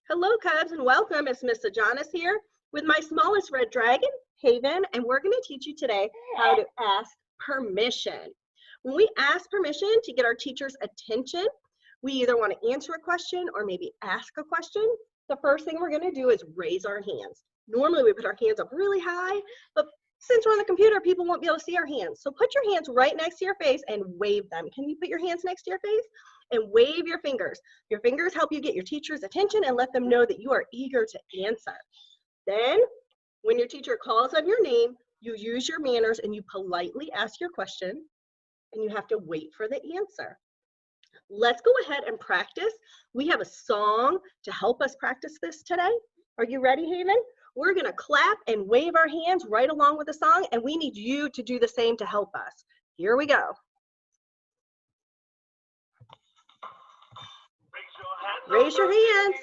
Hello, Cubs, and welcome. It's Miss Adonis here with my smallest red dragon, Haven, and we're going to teach you today how to ask permission. When we ask permission to get our teacher's attention, we either want to answer a question or maybe ask a question. The first thing we're going to do is raise our hands. Normally, we put our hands up really high, but since we're on the computer, people won't be able to see our hands. So put your hands right next to your face and wave them. Can you put your hands next to your face and wave your fingers? Your fingers help you get your teacher's attention and let them know that you are eager to answer. Then, when your teacher calls on your name, you use your manners and you politely ask your question, and you have to wait for the answer. Let's go ahead and practice. We have a song to help us practice this today. Are you ready, Haven? We're going to clap and wave our hands right along with the song, and we need you to do the same to help us. Here we go. Raise your hands.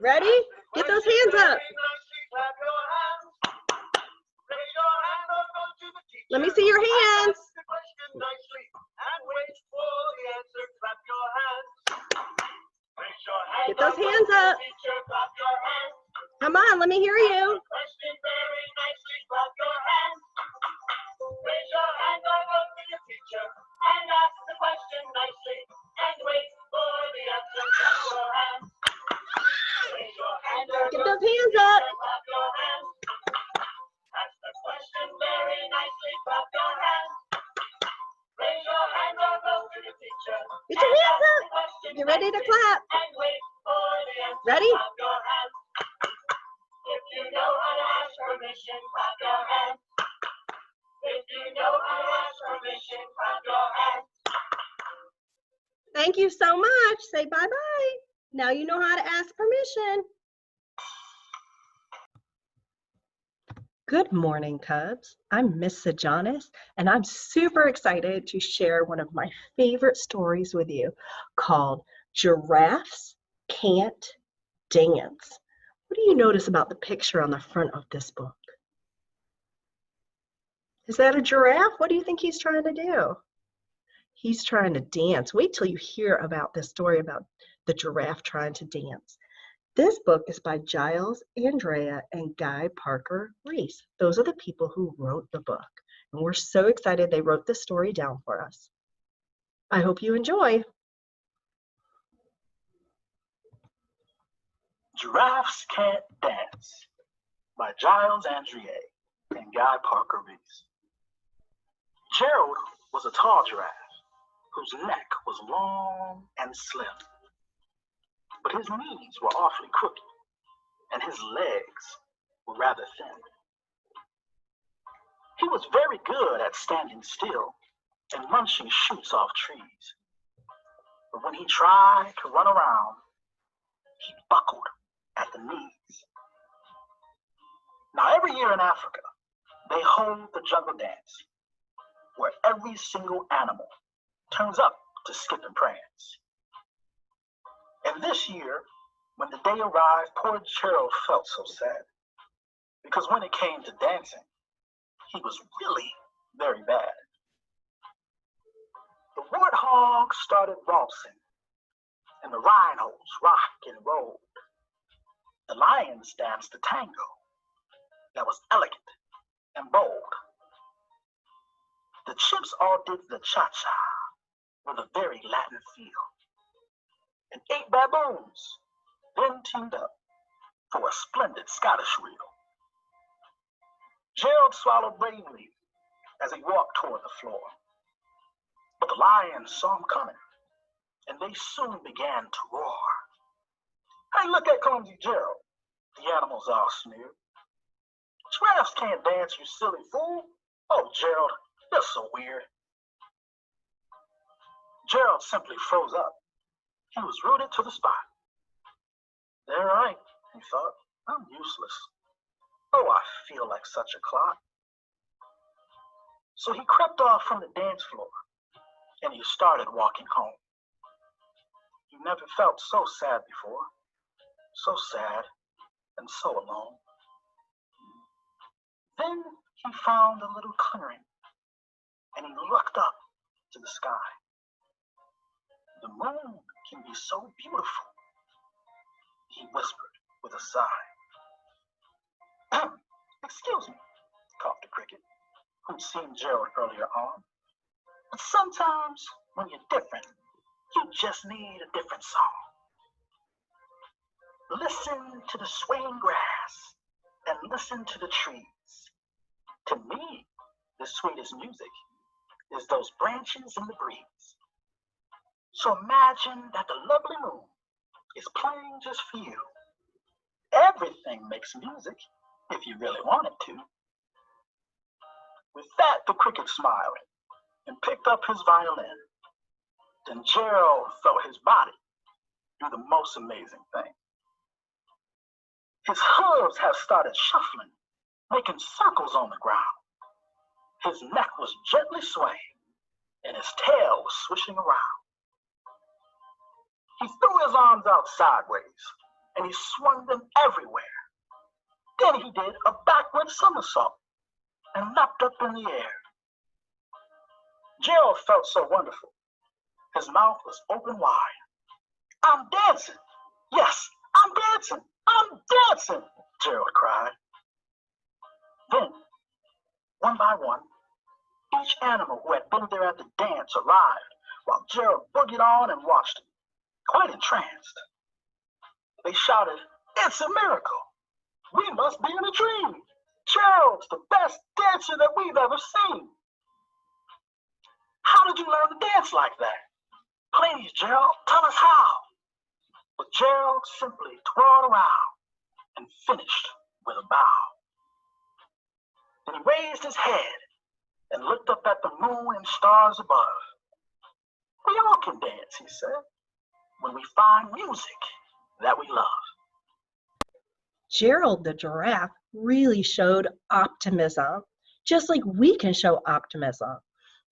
Ready? Get those hands up. Let me see your hands. Get those hands up. Come on, let me hear you. Get those hands up. Get your hands up. You're ready to clap. Ready? If you know how to ask permission, clap your hands. If you know how to ask permission, clap your hands. Thank you so much. Say bye-bye. Now you know how to ask permission. Good morning, Cubs. I'm Miss Adonis, and I'm super excited to share one of my favorite stories with you called Giraffes Can't Dance. What do you notice about the picture on the front of this book? Is that a giraffe? What do you think he's trying to do? He's trying to dance. Wait till you hear about this story about the giraffe trying to dance. This book is by Giles Andrea and Guy Parker Reese. Those are the people who wrote the book. And we're so excited they wrote this story down for us. I hope you enjoy. Giraffes Can't Dance by Giles Andrea and Guy Parker Reese. Gerald was a tall giraffe whose neck was long and slim, but his knees were awfully crooked and his legs were rather thin. He was very good at standing still and munching shoots off trees, but when he tried to run around, he buckled at the knees. Now, every year in Africa, they hold the jungle dance, where every single animal turns up to skip and prance. And this year, when the day arrived, poor Gerald felt so sad, because when it came to dancing, he was really very bad. The warthogs started waltzing, and the rhinos rocked and rolled. The lions danced a tango that was elegant and bold. The chimps all did the cha-cha with a very Latin feel. And 8 baboons then teamed up for a splendid Scottish reel. Gerald swallowed bravely as he walked toward the floor. But the lions saw him coming, and they soon began to roar. Hey, look at Clumsy Gerald, the animals all sneered. Giraffes can't dance, you silly fool. Oh, Gerald, you're so weird. Gerald simply froze up. He was rooted to the spot. They're right, he thought. I'm useless. Oh, I feel like such a clod. So he crept off from the dance floor, and he started walking home. He never felt so sad before. So sad and so alone. Then he found a little clearing, and he looked up to the sky. The moon can be so beautiful he whispered with a sigh. Excuse me, coughed the cricket, who'd seen Gerald earlier on. But sometimes when you're different, you just need a different song. Listen to the swaying grass and listen to the trees. To me, the sweetest music is those branches in the breeze. So imagine that the lovely moon is playing just for you. Everything makes music if you really want it to. With that, the cricket smiled and picked up his violin. Then Gerald felt his body do the most amazing thing. His hooves had started shuffling, making circles on the ground. His neck was gently swaying, and his tail was swishing around. He threw his arms out sideways, and he swung them everywhere. Then he did a backward somersault and leapt up in the air. Gerald felt so wonderful. His mouth was open wide. I'm dancing. Yes, I'm dancing. I'm dancing, Gerald cried. Then, one by one, each animal who had been there at the dance arrived while Gerald boogied on and watched him, quite entranced. They shouted, "It's a miracle. We must be in a dream. Gerald's the best dancer that we've ever seen." How did you learn to dance like that? Please, Gerald, tell us how. But Gerald simply twirled around and finished with a bow. Then he raised his head and looked up at the moon and stars above. We all can dance, he said, when we find music that we love. Gerald the giraffe really showed optimism, just like we can show optimism.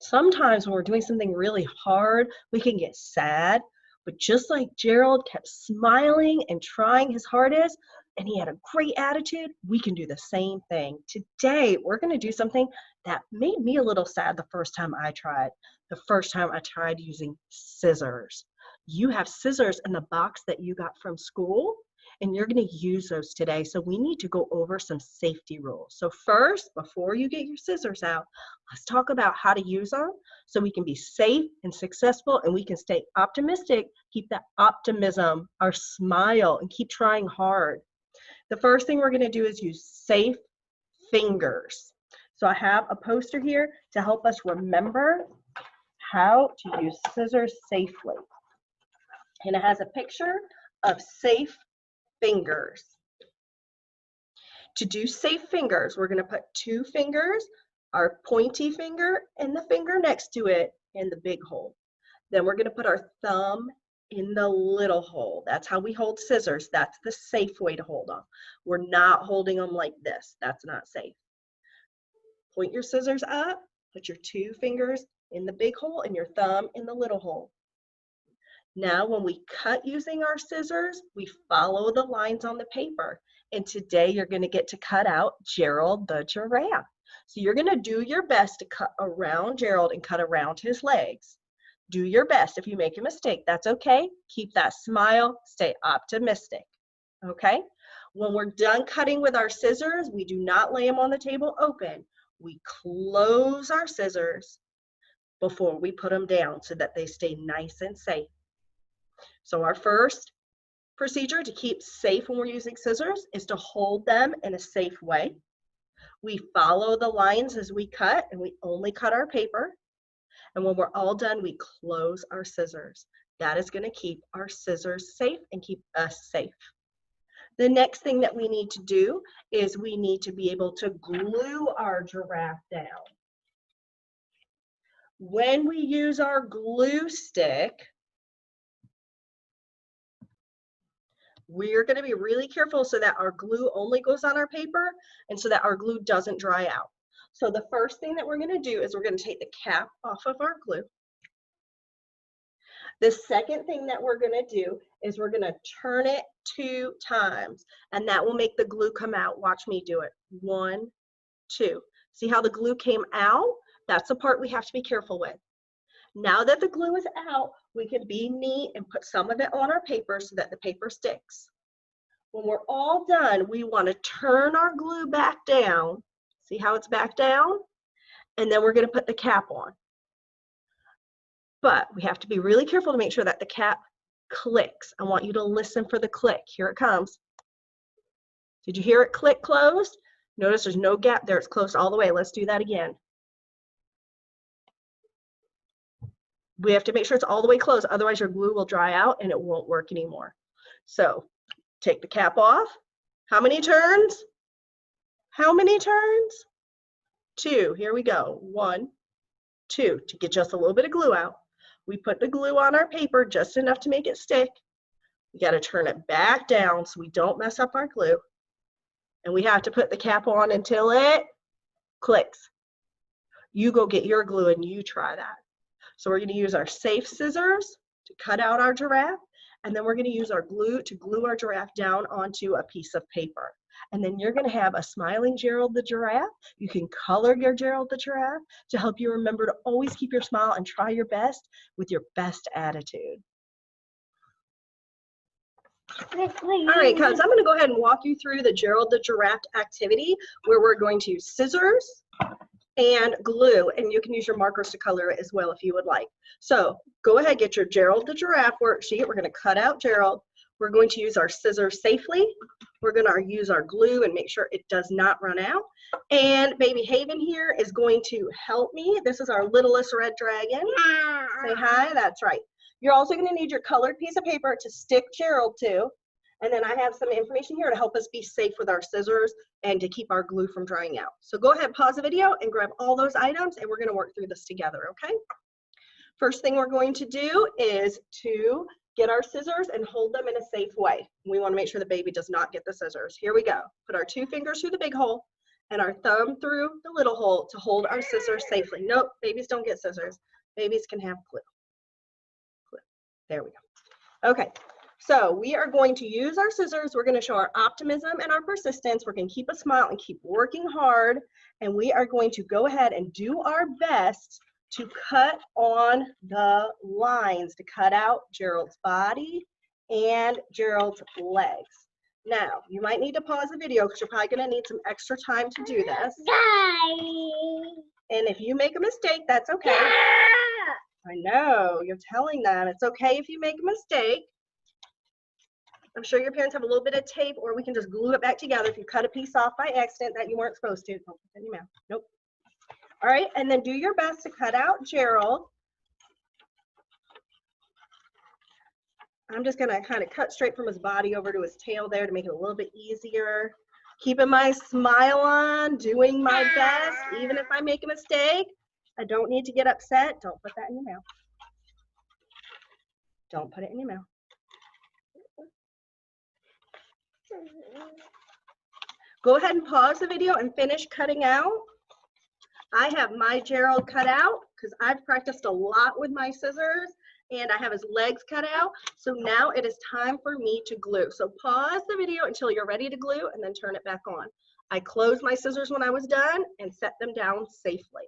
Sometimes when we're doing something really hard, we can get sad, but just like Gerald kept smiling and trying his hardest, and he had a great attitude, we can do the same thing. Today, we're going to do something that made me a little sad the first time I tried. The first time I tried using scissors. You have scissors in the box that you got from school, and you're going to use those today. So we need to go over some safety rules. So first, before you get your scissors out, let's talk about how to use them so we can be safe and successful, and we can stay optimistic, keep that optimism, our smile, and keep trying hard. The first thing we're going to do is use safe fingers. So I have a poster here to help us remember how to use scissors safely. And it has a picture of safe fingers. To do safe fingers, we're going to put two fingers, our pointy finger and the finger next to it in the big hole. Then we're going to put our thumb in the little hole. That's how we hold scissors. That's the safe way to hold them. We're not holding them like this. That's not safe. Point your scissors up, put your two fingers in the big hole and your thumb in the little hole. Now, when we cut using our scissors, we follow the lines on the paper. And today you're going to get to cut out Gerald the giraffe. So you're going to do your best to cut around Gerald and cut around his legs. Do your best. If you make a mistake, that's okay. Keep that smile. Stay optimistic. Okay? When we're done cutting with our scissors, we do not lay them on the table open. We close our scissors before we put them down so that they stay nice and safe. So our first procedure to keep safe when we're using scissors is to hold them in a safe way. We follow the lines as we cut, and we only cut our paper. And when we're all done, we close our scissors. That is going to keep our scissors safe and keep us safe. The next thing that we need to do is we need to be able to glue our giraffe down. When we use our glue stick, we're going to be really careful so that our glue only goes on our paper and so that our glue doesn't dry out. So the first thing that we're going to do is we're going to take the cap off of our glue. The second thing that we're going to do is we're going to turn it 2 times, and that will make the glue come out. Watch me do it. 1, 2. See how the glue came out? That's the part we have to be careful with. Now that the glue is out, we can be neat and put some of it on our paper so that the paper sticks. When we're all done, we want to turn our glue back down. See how it's back down? And then we're going to put the cap on. But we have to be really careful to make sure that the cap clicks. I want you to listen for the click. Here it comes. Did you hear it click closed? Notice there's no gap there. It's closed all the way. Let's do that again. We have to make sure it's all the way closed. Otherwise, your glue will dry out and it won't work anymore. So take the cap off. How many turns? How many turns? 2. Here we go. 1, 2. To get just a little bit of glue out. We put the glue on our paper just enough to make it stick. We got to turn it back down so we don't mess up our glue. And we have to put the cap on until it clicks. You go get your glue and you try that. So we're going to use our safe scissors to cut out our giraffe, and then we're going to use our glue to glue our giraffe down onto a piece of paper. And then you're going to have a smiling Gerald the giraffe. You can color your Gerald the giraffe to help you remember to always keep your smile and try your best with your best attitude. All right, cubs, I'm going to go ahead and walk you through the Gerald the giraffe activity where we're going to use scissors and glue, and you can use your markers to color it as well if you would like. So go ahead, get your Gerald the giraffe worksheet. We're going to cut out Gerald. We're going to use our scissors safely. We're going to use our glue and make sure it does not run out. And baby Haven here is going to help me. This is our littlest red dragon. Say hi. That's right. You're also going to need your colored piece of paper to stick Gerald to. And then I have some information here to help us be safe with our scissors and to keep our glue from drying out. So go ahead, pause the video and grab all those items and we're going to work through this together, okay? First thing we're going to do is to get our scissors and hold them in a safe way. We want to make sure the baby does not get the scissors. Here we go. Put our 2 fingers through the big hole and our thumb through the little hole to hold our scissors safely. Nope, babies don't get scissors. Babies can have glue. There we go. Okay. So we are going to use our scissors. We're going to show our optimism and our persistence. We're going to keep a smile and keep working hard. And we are going to go ahead and do our best to cut on the lines to cut out Gerald's body and Gerald's legs. Now, you might need to pause the video because you're probably going to need some extra time to do this. And if you make a mistake, that's okay. I know, you're telling them it's okay if you make a mistake. I'm sure your parents have a little bit of tape, or we can just glue it back together if you cut a piece off by accident that you weren't supposed to. Don't put that in your mouth. Nope. All right, and then do your best to cut out Gerald. I'm just gonna kind of cut straight from his body over to his tail there to make it a little bit easier. Keeping my smile on, doing my best, even if I make a mistake. I don't need to get upset. Don't put that in your mouth. Don't put it in your mouth. Go ahead and pause the video and finish cutting out. I have my Gerald cut out because I've practiced a lot with my scissors and I have his legs cut out. So now it is time for me to glue. So pause the video until you're ready to glue and then turn it back on. I closed my scissors when I was done and set them down safely.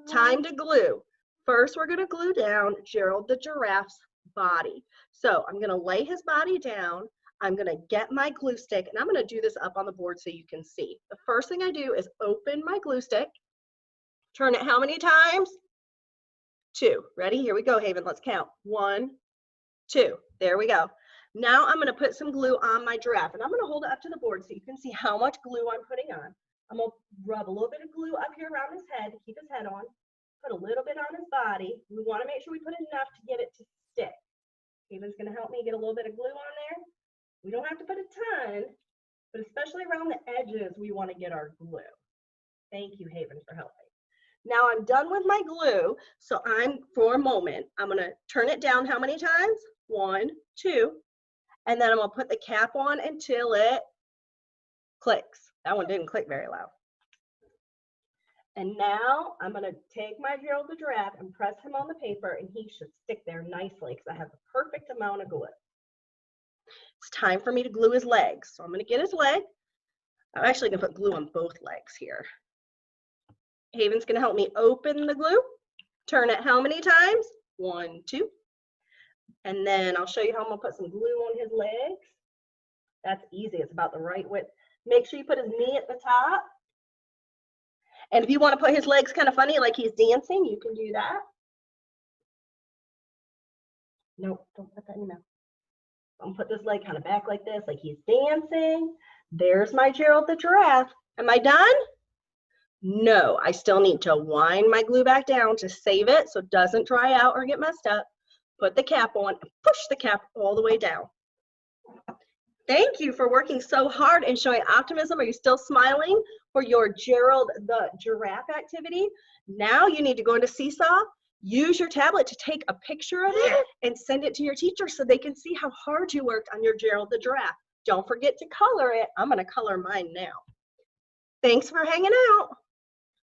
Time to glue. First, we're going to glue down Gerald the giraffe's body. So I'm going to lay his body down. I'm going to get my glue stick, and I'm going to do this up on the board so you can see. The first thing I do is open my glue stick. Turn it how many times? 2. Ready? Here we go, Haven. Let's count. 1, 2. There we go. Now I'm going to put some glue on my giraffe, and I'm going to hold it up to the board so you can see how much glue I'm putting on. I'm going to rub a little bit of glue up here around his head to keep his head on. Put a little bit on his body. We want to make sure we put enough to get it to stick. Haven's going to help me get a little bit of glue on there. We don't have to put a ton, but especially around the edges, we want to get our glue. Thank you, Haven, for helping. Now I'm done with my glue, so for a moment, I'm going to turn it down how many times? 1, 2, and then I'm going to put the cap on until it clicks. That one didn't click very loud. And now I'm going to take my Gerald the giraffe and press him on the paper, and he should stick there nicely because I have the perfect amount of glue. It's time for me to glue his legs. So I'm going to get his leg. I'm actually going to put glue on both legs here. Haven's going to help me open the glue. Turn it how many times? 1, 2. And then I'll show you how I'm going to put some glue on his legs. That's easy. It's about the right width. Make sure you put his knee at the top. And if you want to put his legs kind of funny, like he's dancing, you can do that. Nope, don't put that in your mouth. I'm gonna put this leg kind of back like this, like he's dancing. There's my Gerald the giraffe. Am I done? No, I still need to wind my glue back down to save it so it doesn't dry out or get messed up. Put the cap on and push the cap all the way down. Thank you for working so hard and showing optimism. Are you still smiling for your Gerald the giraffe activity? Now you need to go into Seesaw, use your tablet to take a picture of it and send it to your teacher so they can see how hard you worked on your Gerald the giraffe. Don't forget to color it. I'm going to color mine now. Thanks for hanging out.